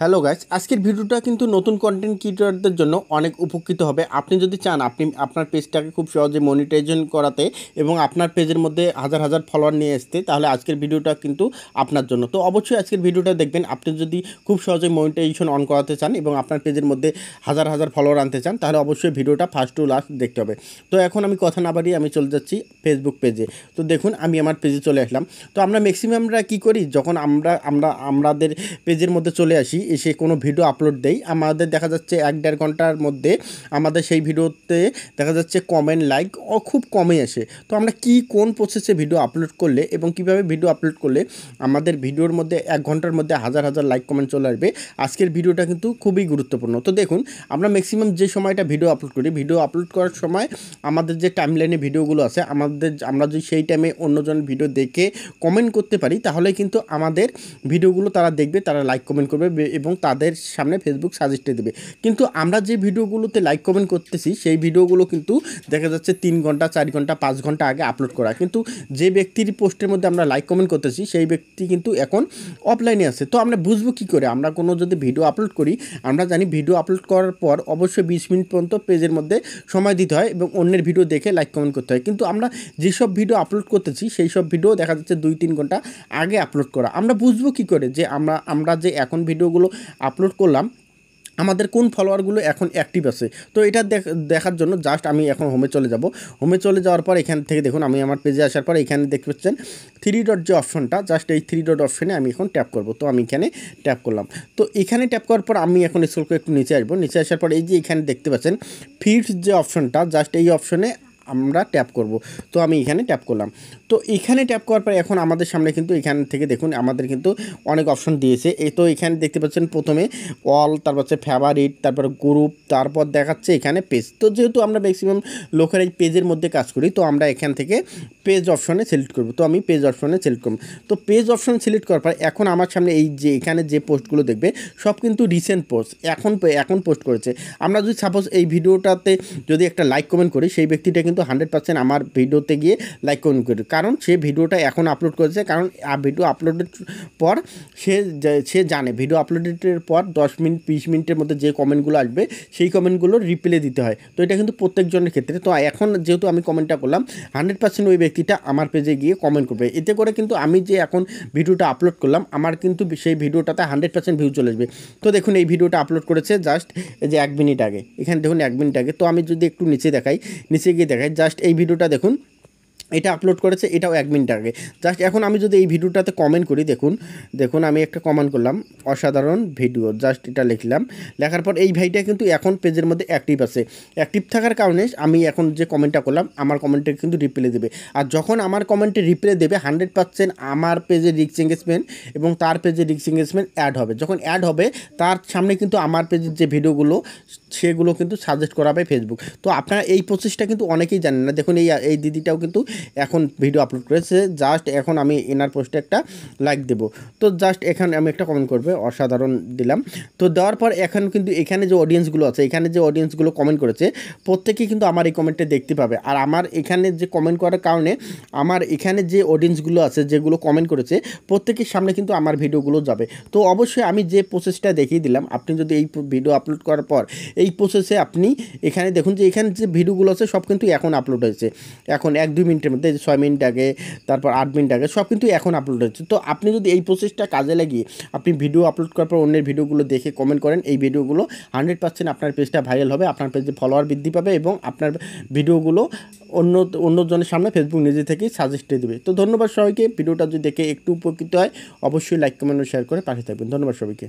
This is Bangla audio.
হ্যালো গাইস, আজকের ভিডিওটা কিন্তু নতুন কন্টেন্ট ক্রিয়েটরদের জন্য অনেক উপকৃত হবে। আপনি যদি চান আপনি আপনার পেজটাকে খুব সহজে মনিটাইজেশন করাতে এবং আপনার পেজের মধ্যে হাজার হাজার ফলোয়ার নিয়ে আসতে, তাহলে আজকের ভিডিওটা কিন্তু আপনার জন্য। তো অবশ্যই আজকের ভিডিওটা দেখবেন। আপনি যদি খুব সহজে মনিটাইজেশন অন করাতে চান এবং আপনার পেজের মধ্যে হাজার হাজার ফলোয়ার আনতে চান, তাহলে অবশ্যই ভিডিওটা ফার্স্ট টু লাস্ট দেখতে হবে। তো এখন আমি কথা না বাড়িয়ে আমি চলে যাচ্ছি ফেসবুক পেজে। তো দেখুন আমি আমার পেজে চলে আসলাম। তো আমরা ম্যাক্সিমামরা কী করি, যখন আমাদের পেজের মধ্যে চলে আসি, এসে কোনো ভিডিও আপলোড দেই, আমাদের দেখা যাচ্ছে 1-1.5 ঘন্টার মধ্যে আমাদের সেই ভিডিওতে দেখা যাচ্ছে কমেন্ট লাইক খুব কমই আসে। তো আমরা কোন প্রসেসে ভিডিও আপলোড করলে এবং কিভাবে ভিডিও আপলোড করলে আমাদের ভিডিওর মধ্যে 1 ঘন্টার মধ্যে হাজার হাজার লাইক কমেন্ট চলে আসবে, আজকের ভিডিওটা কিন্তু খুবই গুরুত্বপূর্ণ। তো দেখুন, আমরা ম্যাক্সিমাম যে সময়টা ভিডিও আপলোড করি, ভিডিও আপলোড করার সময় আমাদের যে টাইমলাইনে ভিডিওগুলো আছে, আমরা যদি সেই টাইমে অন্যজনের ভিডিও দেখে কমেন্ট করতে পারি, তাহলে কিন্তু আমাদের ভিডিওগুলো তারা দেখবে, তারা লাইক কমেন্ট করবে এবং তাদের সামনে ফেসবুক সাজেস্টে দেবে। কিন্তু আমরা যে ভিডিওগুলোতে লাইক কমেন্ট করতেছি, সেই ভিডিওগুলো কিন্তু দেখা যাচ্ছে 3 ঘন্টা 4 ঘন্টা 5 ঘন্টা আগে আপলোড করা। কিন্তু যে ব্যক্তির পোস্টের মধ্যে আমরা লাইক কমেন্ট করতেছি, সেই ব্যক্তি কিন্তু এখন অফলাইনে আছে। তো আমরা বুঝবো কী করে? আমরা কোনো যদি ভিডিও আপলোড করি, আমরা জানি ভিডিও আপলোড করার পর অবশ্যই 20 মিনিট পর্যন্ত পেজের মধ্যে সময় দিতে হয় এবং অন্যের ভিডিও দেখে লাইক কমেন্ট করতে হয়। কিন্তু আমরা যেসব ভিডিও আপলোড করতেছি, সেই সব ভিডিও দেখা যাচ্ছে 2-3 ঘন্টা আগে আপলোড করা। আমরা বুঝবো কী করে যে আমরা যে এখন ভিডিওগুলো আপলোড করলাম, আমাদের কোন ফলোয়ারগুলো এখন অ্যাক্টিভ আছে? তো এটা দেখার জন্য জাস্ট আমি এখন হোমে চলে যাব। হোমে চলে যাওয়ার পর এখান থেকে দেখুন, আমি আমার পেজে আসার পর এখানে দেখতে পাচ্ছেন 3 ডট যে অপশনটা, জাস্ট এই 3 ডট অপশনে আমি এখন ট্যাপ করব। তো আমি এখানে ট্যাপ করলাম। তো এখানে ট্যাপ করার পর আমি এখন স্ক্রল করে একটু নিচে আসবো। নিচে আসার পর এই যে এখানে দেখতে পাচ্ছেন ফিডস যে অপশনটা, জাস্ট এই অপশনে আমরা ট্যাপ করব। তো আমি এখানে ট্যাপ করলাম। তো এখানে ট্যাপ করার পর এখন আমাদের সামনে কিন্তু এখান থেকে দেখুন আমাদের কিন্তু অনেক অপশন দিয়েছে। তো এখানে দেখতে পাচ্ছেন প্রথমে অল, তারপর হচ্ছে ফেভারিট, তারপর গ্রুপ, তারপর দেখাচ্ছে এখানে পেজ। তো যেহেতু আমরা ম্যাক্সিমাম লোকের এই পেজের মধ্যে কাজ করি, তো আমরা এখান থেকে পেজ অপশনে সিলেক্ট করব। তো আমি পেজ অপশনে সিলেক্ট করব। তো পেজ অপশনে সিলেক্ট করার পর এখন আমার সামনে এই যে এখানে যে পোস্টগুলো দেখবে, সব কিন্তু রিসেন্ট পোস্ট, এখন পোস্ট করেছে। আমরা যদি সাপোজ এই ভিডিওটাতে যদি একটা লাইক কমেন্ট করি, সেই ব্যক্তিটা কিন্তু 100% আমার ভিডিওতে গিয়ে লাইক কমেন্ট করে, কারণ সে ভিডিওটা এখন আপলোড করেছে। কারণ ভিডিও আপলোডের পর সে জানে ভিডিও আপলোডের পর 10 মিনিট 20 মিনিটের মধ্যে যে কমেন্টগুলো আসবে, সেই কমেন্টগুলোর রিপ্লাই দিতে হয়। তো এটা কিন্তু প্রত্যেকজনের ক্ষেত্রে। তো এখন যেহেতু আমি কমেন্টটা করলাম, 100% ওই ব্যক্তিটা আমার পেজে গিয়ে কমেন্ট করবে। এতে করে কিন্তু আমি যে এখন ভিডিওটা আপলোড করলাম, আমার কিন্তু সেই ভিডিওটাতে 100% ভিউ চলে আসবে। তো দেখুন এই ভিডিওটা আপলোড করেছে জাস্ট এই যে 1 মিনিট আগে, এখানে দেখুন 1 মিনিট আগে। তো আমি যদি একটু নিচে গিয়ে দেখাই, জাস্ট এই ভিডিওটা দেখুন, এটা আপলোড করেছে, এটাও 1 মিনিট আগে। জাস্ট এখন আমি যদি এই ভিডিওটাতে কমেন্ট করি, দেখুন আমি একটা কমেন্ট করলাম, অসাধারণ ভিডিও, জাস্ট এটা লিখলাম। লেখার পর এই ভাইটা কিন্তু এখন পেজের মধ্যে অ্যাক্টিভ আছে। অ্যাক্টিভ থাকার কারণে আমি এখন যে কমেন্টটা করলাম, আমার কমেন্টে কিন্তু রিপ্লাই দেবে। আর যখন আমার কমেন্টে রিপ্লাই দেবে, 100% আমার পেজে রিচ এঙ্গেজমেন্ট এবং তার পেজে রিচ এঙ্গেজমেন্ট অ্যাড হবে। যখন অ্যাড হবে, তার সামনে কিন্তু আমার পেজের যে ভিডিওগুলো, সেগুলো কিন্তু সাজেস্ট করাবে ফেসবুক। তো আপনারা এই প্রসেসটা কিন্তু অনেকেই জানেন না। দেখুন এই দিদিটাও কিন্তু এখন ভিডিও আপলোড করেছে। জাস্ট এখন আমি এনার পোস্টে একটা লাইক দেব। তো জাস্ট এখানে আমি একটা কমেন্ট করবে, অসাধারণ দিলাম। তো দেওয়ার পর এখন কিন্তু এখানে যে অডিয়েন্সগুলো আছে, এখানে যে অডিয়েন্সগুলো কমেন্ট করেছে, প্রত্যেকেই কিন্তু আমার এই কমেন্টে দেখতে পাবে। আর আমার এখানে যে কমেন্ট করার কারণে আমার এখানে যে অডিয়েন্সগুলো আছে, যেগুলো কমেন্ট করেছে, প্রত্যেকের সামনে কিন্তু আমার ভিডিওগুলো যাবে। তো অবশ্যই আমি যে প্রসেসটা দেখিয়ে দিলাম, আপনি যদি এই ভিডিও আপলোড করার পর এই প্রসেসে আপনি এখানে দেখুন যে এখানে যে ভিডিওগুলো আছে, সব কিন্তু এখন আপলোড হয়েছে। এখন 1-2 মিনিটের মধ্যে, 6 মিনিট আগে, তারপর 8 মিনিট আগে, সব কিন্তু এখন আপলোড হচ্ছে। তো আপনি যদি এই প্রসেসটা কাজে লাগিয়ে আপনি ভিডিও আপলোড করার পর অন্যের ভিডিওগুলো দেখে কমেন্ট করেন, এই ভিডিওগুলো 100% আপনার পেজটা ভাইরাল হবে, আপনার পেজে ফলোয়ার বৃদ্ধি পাবে এবং আপনার ভিডিওগুলো অন্যজনের সামনে ফেসবুক নিজে থেকেই সাজেস্টে দেবে। তো ধন্যবাদ সবাইকে। ভিডিওটা যদি দেখে একটু উপকৃত হয়, অবশ্যই লাইক কমেন্ট ও শেয়ার করে পাশে থাকবেন। ধন্যবাদ সবাইকে।